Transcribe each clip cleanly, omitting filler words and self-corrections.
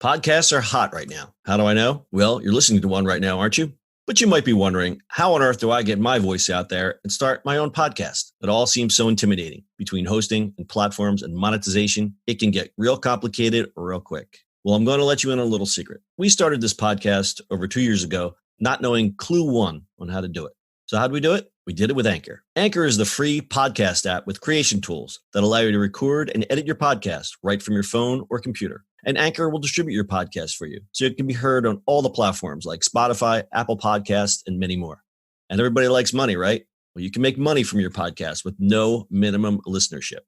Podcasts are hot right now. How do I know? Well, you're listening to one right now, aren't you? But you might be wondering, how on earth do I get my voice out there and start my own podcast? It all seems so intimidating. Between hosting and platforms and monetization, it can get real complicated real quick. Well, I'm going to let you in on a little secret. We started this podcast over 2 years ago, not knowing clue one on how to do it. So how do we do it? We did it with Anchor. Anchor is the free podcast app with creation tools that allow you to record and edit your podcast right from your phone or computer. And Anchor will distribute your podcast for you, so it can be heard on all the platforms like Spotify, Apple Podcasts, and many more. And everybody likes money, right? Well, you can make money from your podcast with no minimum listenership.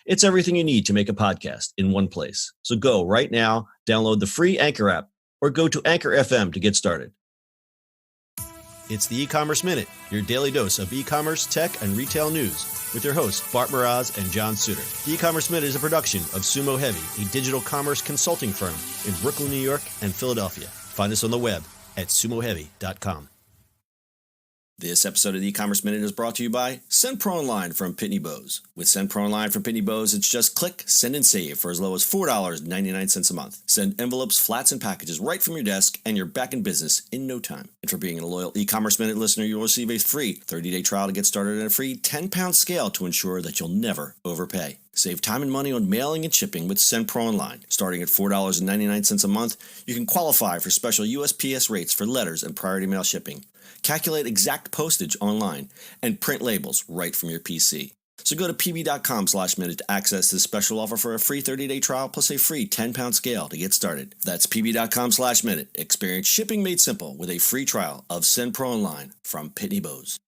It's everything you need to make a podcast in one place. So go right now, download the free Anchor app, or go to Anchor FM to get started. It's the E-Commerce Minute, your daily dose of e-commerce, tech, and retail news with your hosts, Bart Mraz and John Suter. The E-Commerce Minute is a production of Sumo Heavy, a digital commerce consulting firm in Brooklyn, New York, and Philadelphia. Find us on the web at sumoheavy.com. This episode of the E-Commerce Minute is brought to you by Send Pro Online from Pitney Bowes. With Send Pro Online from Pitney Bowes, it's just click, send, and save for as low as $4.99 a month. Send envelopes, flats, and packages right from your desk, and you're back in business in no time. And for being a loyal E-Commerce Minute listener, you'll receive a free 30-day trial to get started and a free 10-pound scale to ensure that you'll never overpay. Save time and money on mailing and shipping with Send Pro Online. Starting at $4.99 a month, you can qualify for special USPS rates for letters and priority mail shipping. Calculate exact postage online, and print labels right from your PC. So go to pb.com/minute to access this special offer for a free 30-day trial plus a free 10-pound scale to get started. That's pb.com/minute. Experience shipping made simple with a free trial of Send Pro Online from Pitney Bowes.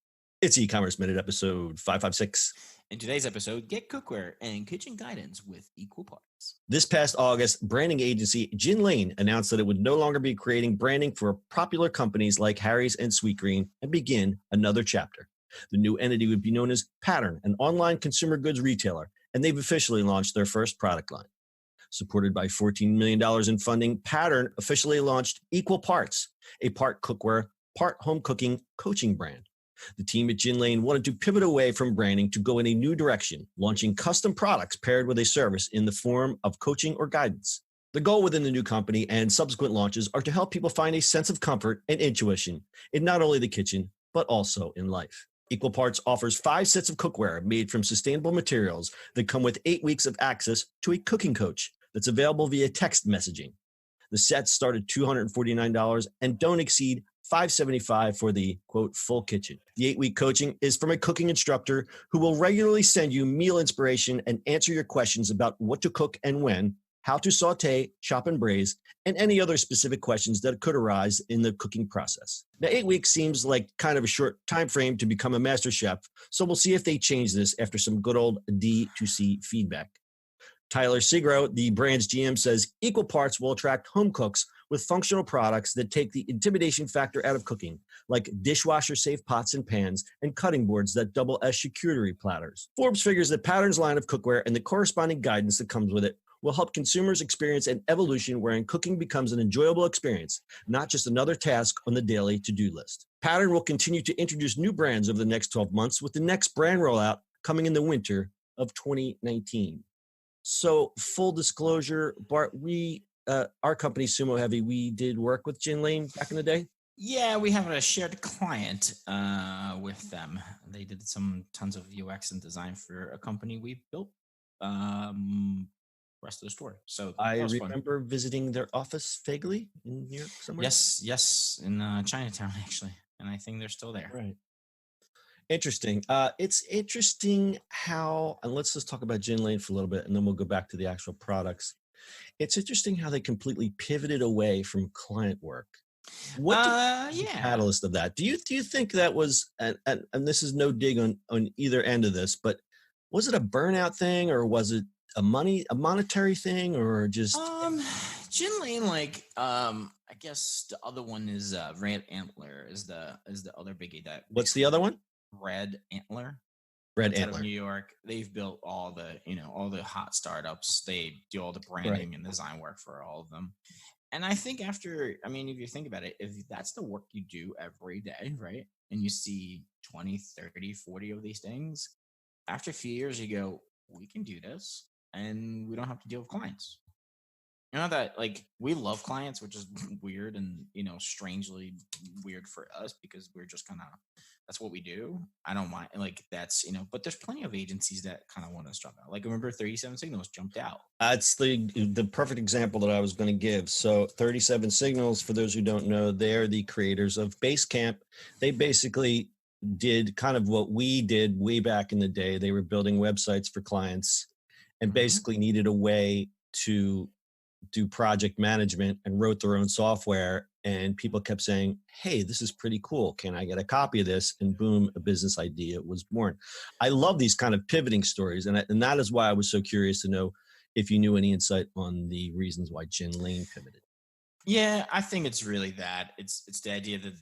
It's E-Commerce Minute episode 556. In today's episode, get cookware and kitchen guidance with equal parts. This past August, branding agency Gin Lane announced that it would no longer be creating branding for popular companies like Harry's and Sweetgreen and begin another chapter. The new entity would be known as Pattern, an online consumer goods retailer, and they've officially launched their first product line. Supported by $14 million in funding, Pattern officially launched Equal Parts, a part cookware, part home cooking coaching brand. The team at Gin Lane wanted to pivot away from branding to go in a new direction, launching custom products paired with a service in the form of coaching or guidance. The goal within the new company and subsequent launches are to help people find a sense of comfort and intuition in not only the kitchen, but also in life. Equal Parts offers 5 sets of cookware made from sustainable materials that come with 8 weeks of access to a cooking coach that's available via text messaging. The sets start at $249 and don't exceed $575 for the, quote, full kitchen. The 8-week coaching is from a cooking instructor who will regularly send you meal inspiration and answer your questions about what to cook and when, how to saute, chop, and braise, and any other specific questions that could arise in the cooking process. Now, 8 weeks seems like kind of a short time frame to become a master chef, so we'll see if they change this after some good old D2C feedback. Tyler Segro, the brand's GM, says Equal Parts will attract home cooks with functional products that take the intimidation factor out of cooking, like dishwasher-safe pots and pans and cutting boards that double as charcuterie platters. Forbes figures that Pattern's line of cookware and the corresponding guidance that comes with it will help consumers experience an evolution wherein cooking becomes an enjoyable experience, not just another task on the daily to-do list. Pattern will continue to introduce new brands over the next 12 months, with the next brand rollout coming in the winter of 2019. So, full disclosure, Bart, our company, Sumo Heavy, we did work with Gin Lane back in the day. Yeah, we have a shared client with them. They did tons of UX and design for a company we built. Rest of the story. So I remember visiting their office vaguely in New York somewhere. Yes, in Chinatown actually, and I think they're still there. Right. Interesting. It's interesting how, and let's just talk about Gin Lane for a little bit, and then we'll go back to the actual products. It's interesting how they completely pivoted away from client work. What was the catalyst of that? Do you think that was, and this is no dig on either end of this, but was it a burnout thing, or was it a monetary thing, or just Gin Lane, I guess the other one is Antler is the other biggie. What's the other one? Antler. Antler. Out of New York. They've built all the hot startups. They do all the branding and design work for all of them. And I think if you think about it, if that's the work you do every day, right? And you see 20, 30, 40 of these things, after a few years, you go, we can do this and we don't have to deal with clients. You know that like we love clients, which is weird and strangely weird for us because we're just kind of that's what we do. I don't mind like that's but there's plenty of agencies that kind of want to jump out. Like remember 37 Signals jumped out. That's the perfect example that I was going to give. So 37 Signals, for those who don't know, they're the creators of Basecamp. They basically did kind of what we did way back in the day. They were building websites for clients and basically needed a way to do project management and wrote their own software. And people kept saying, hey, this is pretty cool. Can I get a copy of this? And boom, a business idea was born. I love these kind of pivoting stories. And that is why I was so curious to know if you knew any insight on the reasons why Jen Lane pivoted. Yeah, I think it's really that. It's the idea that,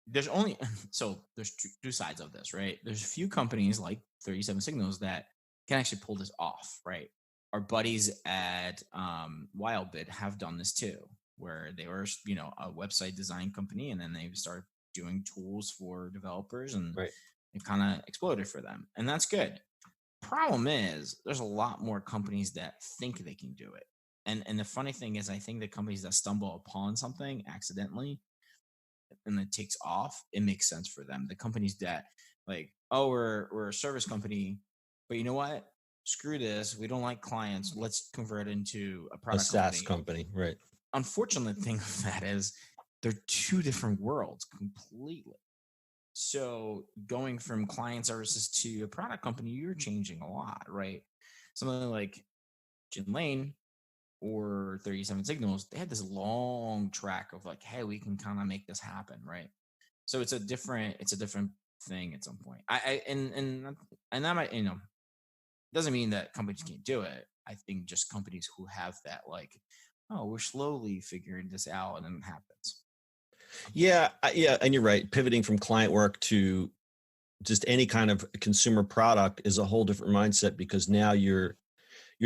there's only, so there's two sides of this, right? There's a few companies like 37 Signals that can actually pull this off, right? Our buddies at Wildbit have done this too, where they were, a website design company, and then they started doing tools for developers, and it kind of exploded for them, and that's good. Problem is, there's a lot more companies that think they can do it, and the funny thing is, I think the companies that stumble upon something accidentally and it takes off, it makes sense for them. The companies that like, oh, we're a service company, but you know what? Screw this. We don't like clients. Let's convert into a product SaaS company. Right. Unfortunately, the thing of that is they're two different worlds completely. So going from client services to a product company, you're changing a lot, right? Something like Jen Lane or 37 Signals, they had this long track of like, hey, we can kind of make this happen, right? So it's a different thing at some point. And that might, doesn't mean that companies can't do it. I think just companies who have that like, oh, we're slowly figuring this out, and then it happens. Yeah, and you're right. Pivoting from client work to just any kind of consumer product is a whole different mindset, because now you're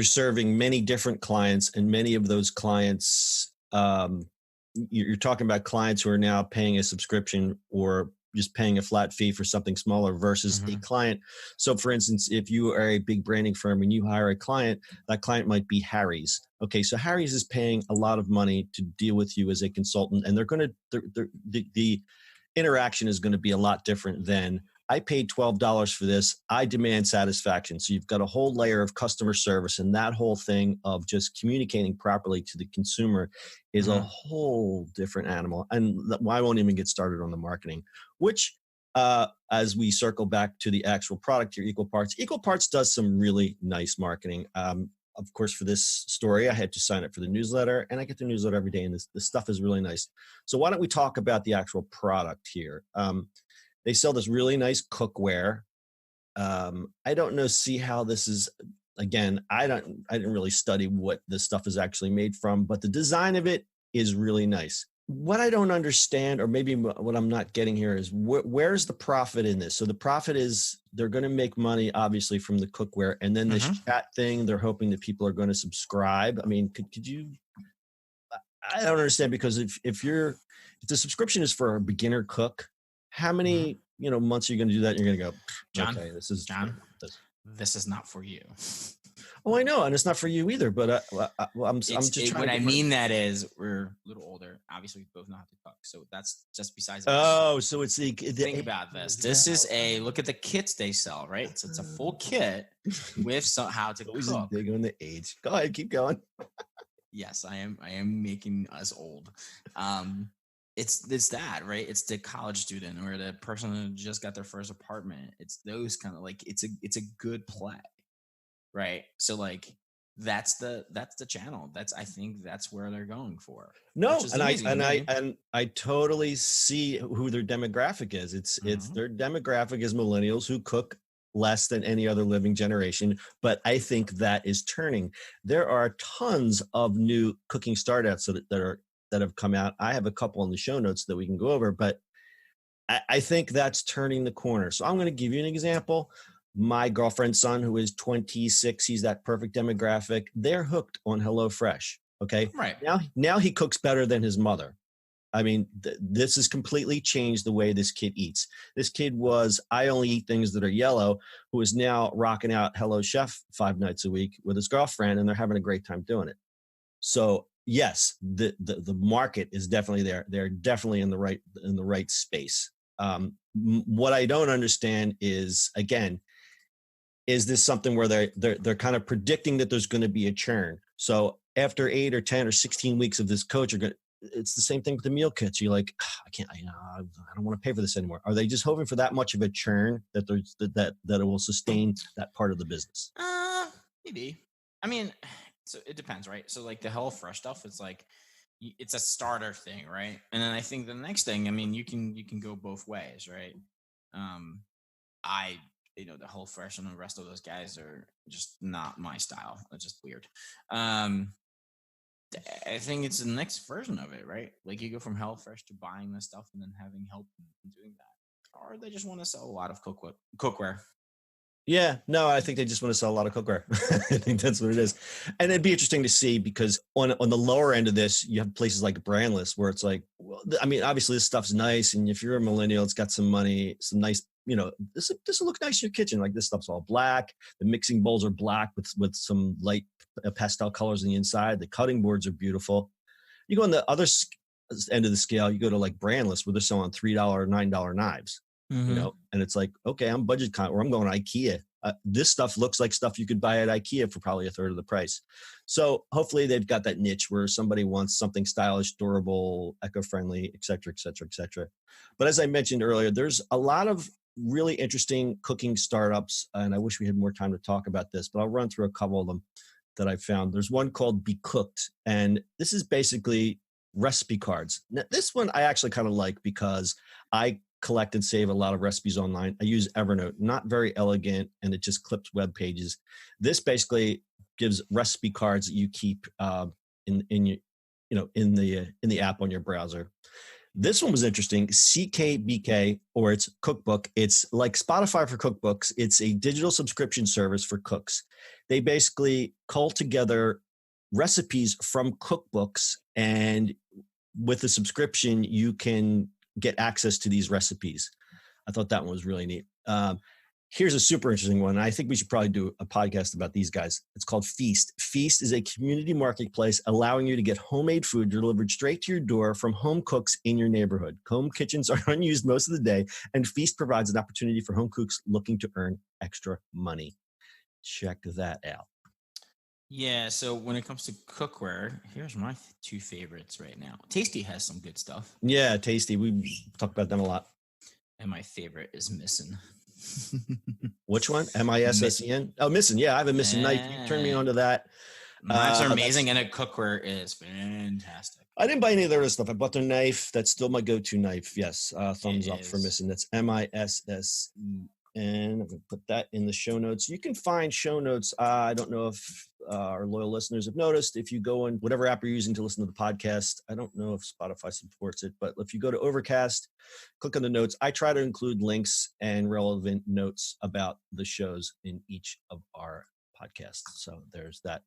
serving many different clients, and many of those clients, you're talking about clients who are now paying a subscription or just paying a flat fee for something smaller versus a client. So for instance, if you are a big branding firm and you hire a client, that client might be Harry's. Okay, so Harry's is paying a lot of money to deal with you as a consultant, and the interaction is going to be a lot different than, I paid $12 for this, I demand satisfaction. So you've got a whole layer of customer service, and that whole thing of just communicating properly to the consumer is a whole different animal. And I won't even get started on the marketing, which as we circle back to the actual product here, Equal Parts does some really nice marketing. Of course, for this story, I had to sign up for the newsletter, and I get the newsletter every day, and this stuff is really nice. So why don't we talk about the actual product here? They sell this really nice cookware. I don't know, see how this is, again, I didn't really study what this stuff is actually made from, but the design of it is really nice. What I don't understand, or maybe what I'm not getting here, is where's the profit in this? So the profit is they're going to make money, obviously, from the cookware, and then this chat thing, they're hoping that people are going to subscribe. I mean, could you? I don't understand, because if the subscription is for a beginner cook, how many months are you going to do that? And you're going to go, John, okay, this is not for you. Oh, I know, and it's not for you either. But I'm just trying. What I mean that is, we're a little older. Obviously, we both know how to cook, so that's just besides. Oh, so it's think about this. This is a look at the kits they sell, right? So it's a full kit with how to cook. Big on the age. Go ahead, keep going. Yes, I am making us old. It's that, right? It's the college student or the person who just got their first apartment. It's those kind of like, it's a good play, right? So like that's the channel. I think that's where they're going for. No, and I totally see who their demographic is. It's their demographic is millennials who cook less than any other living generation, but I think that is turning. There are tons of new cooking startups that have come out. I have a couple in the show notes that we can go over, but I think that's turning the corner. So I'm going to give you an example. My girlfriend's son, who is 26, he's that perfect demographic. They're hooked on HelloFresh. Okay. Right. Now he cooks better than his mother. I mean, this has completely changed the way this kid eats. This kid was, I only eat things that are yellow, who is now rocking out Hello Chef 5 nights a week with his girlfriend, and they're having a great time doing it. So yes, the market is definitely there. They're definitely in the right space. What I don't understand is, again, is this something where they're kind of predicting that there's going to be a churn? So after 8 or 10 or 16 weeks of this coach, it's the same thing with the meal kits. You're like, I can't, I don't want to pay for this anymore. Are they just hoping for that much of a churn that it will sustain that part of the business? Maybe. I mean, so it depends, right? So like the HelloFresh stuff, it's like, it's a starter thing, right? And then I think the next thing, I mean, you can go both ways, right? The HelloFresh and the rest of those guys are just not my style. It's just weird. I think it's the next version of it, right? Like you go from HelloFresh to buying this stuff and then having help in doing that, or they just want to sell a lot of cookware. Yeah, no, I think they just want to sell a lot of cookware. I think that's what it is. And it'd be interesting to see, because on the lower end of this, you have places like Brandless where it's like, well, I mean, obviously this stuff's nice. And if you're a millennial, it's got some money, some nice, this will look nice in your kitchen. Like this stuff's all black. The mixing bowls are black with some light pastel colors on the inside. The cutting boards are beautiful. You go on the other end of the scale, you go to like Brandless where they're selling $3, $9 knives. Mm-hmm. And it's like, okay, I'm budget or I'm going to Ikea. This stuff looks like stuff you could buy at Ikea for probably a third of the price. So hopefully they've got that niche where somebody wants something stylish, durable, eco-friendly, et cetera, et cetera, et cetera. But as I mentioned earlier, there's a lot of really interesting cooking startups. And I wish we had more time to talk about this, but I'll run through a couple of them that I found. There's one called Becooked. And this is basically recipe cards. Now, this one I actually kind of like because I collect and save a lot of recipes online. I use Evernote, not very elegant, and it just clips web pages. This basically gives recipe cards that you keep in the app on your browser. This one was interesting. CKBK, or it's cookbook. It's like Spotify for cookbooks. It's a digital subscription service for cooks. They basically cull together recipes from cookbooks, and with a subscription, you can get access to these recipes. I thought that one was really neat. Here's a super interesting one. I think we should probably do a podcast about these guys. It's called Feast. Feast is a community marketplace allowing you to get homemade food delivered straight to your door from home cooks in your neighborhood. Home kitchens are unused most of the day, and Feast provides an opportunity for home cooks looking to earn extra money. Check that out. Yeah, so when it comes to cookware, here's my two favorites right now. Tasty has some good stuff. Yeah, Tasty. We talk about them a lot. And my favorite is Misen. Which one? Misen? Oh, Misen. Yeah, I have a Misen knife. You turned me on to that. Knives are amazing, and a cookware is fantastic. I didn't buy any of their other stuff. I bought their knife. That's still my go-to knife. Yes, thumbs up for Misen. That's Misen. And I'm going to put that in the show notes. You can find show notes. I don't know if our loyal listeners have noticed. If you go in whatever app you're using to listen to the podcast, I don't know if Spotify supports it, but if you go to Overcast, click on the notes. I try to include links and relevant notes about the shows in each of our podcasts. So there's that.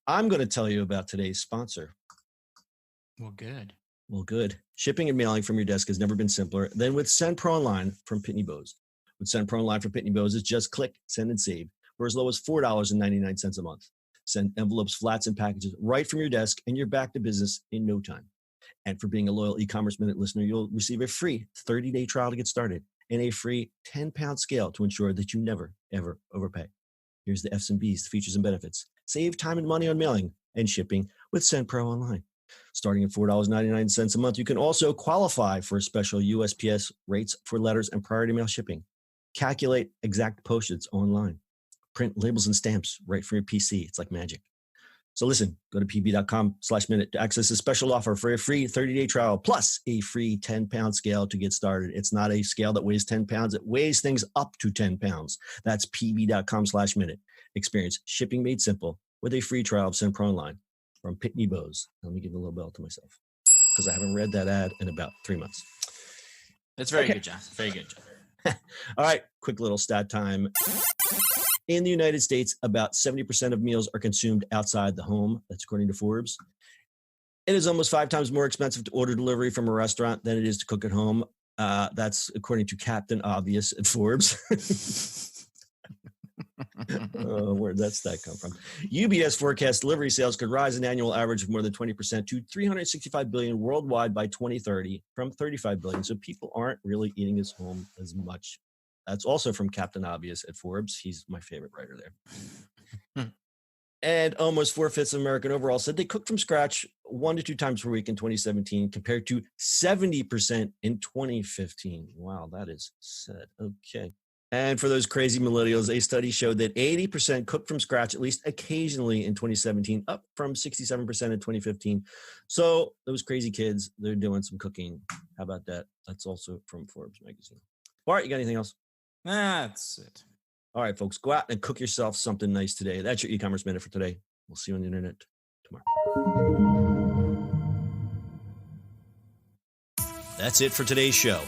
I'm going to tell you about today's sponsor. Well, good. Shipping and mailing from your desk has never been simpler than with Send Pro Online from Pitney Bowes. With Send Pro Online from Pitney Bowes, it's just click, send, and save for as low as $4.99 a month. Send envelopes, flats, and packages right from your desk, and you're back to business in no time. And for being a loyal e-commerce minute listener, you'll receive a free 30-day trial to get started and a free 10-pound scale to ensure that you never, ever overpay. Here's the F's and B's, the features and benefits. Save time and money on mailing and shipping with Send Pro Online. Starting at $4.99 a month, you can also qualify for special USPS rates for letters and priority mail shipping. Calculate exact postage online. Print labels and stamps right from your PC. It's like magic. So listen, go to pb.com/minute to access a special offer for a free 30-day trial plus a free 10-pound scale to get started. It's not a scale that weighs 10 pounds. It weighs things up to 10 pounds. That's pb.com/minute. Experience shipping made simple with a free trial of Send Pro Online from Pitney Bowes. Let me give a little bell to myself because I haven't read that ad in about 3 months. That's very good, John. Very good, John. All right, quick little stat time. In the United States, about 70% of meals are consumed outside the home. That's according to Forbes. It is almost 5 times more expensive to order delivery from a restaurant than it is to cook at home. That's according to Captain Obvious at Forbes. Where'd that stat come from? UBS forecasts delivery sales could rise an annual average of more than 20% to $365 billion worldwide by 2030 from $35 billion. So people aren't really eating at home as much. That's also from Captain Obvious at Forbes. He's my favorite writer there. And almost 4/5 of American overall said they cooked from scratch 1 to 2 times per week in 2017 compared to 70% in 2015. Wow, that is sad. Okay. And for those crazy millennials, a study showed that 80% cooked from scratch at least occasionally in 2017, up from 67% in 2015. So those crazy kids, they're doing some cooking. How about that? That's also from Forbes magazine. Bart, you got anything else? That's it. All right, folks, go out and cook yourself something nice today. That's your e-commerce minute for today. We'll see you on the internet tomorrow. That's it for today's show.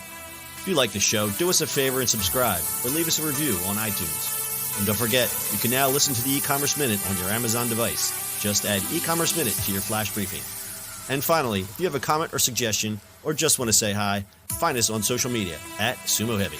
If you like the show, do us a favor and subscribe or leave us a review on iTunes. And don't forget, you can now listen to the e-commerce minute on your Amazon device. Just add e-commerce minute to your flash briefing. And finally, if you have a comment or suggestion or just want to say hi, find us on social media at Sumo Heavy.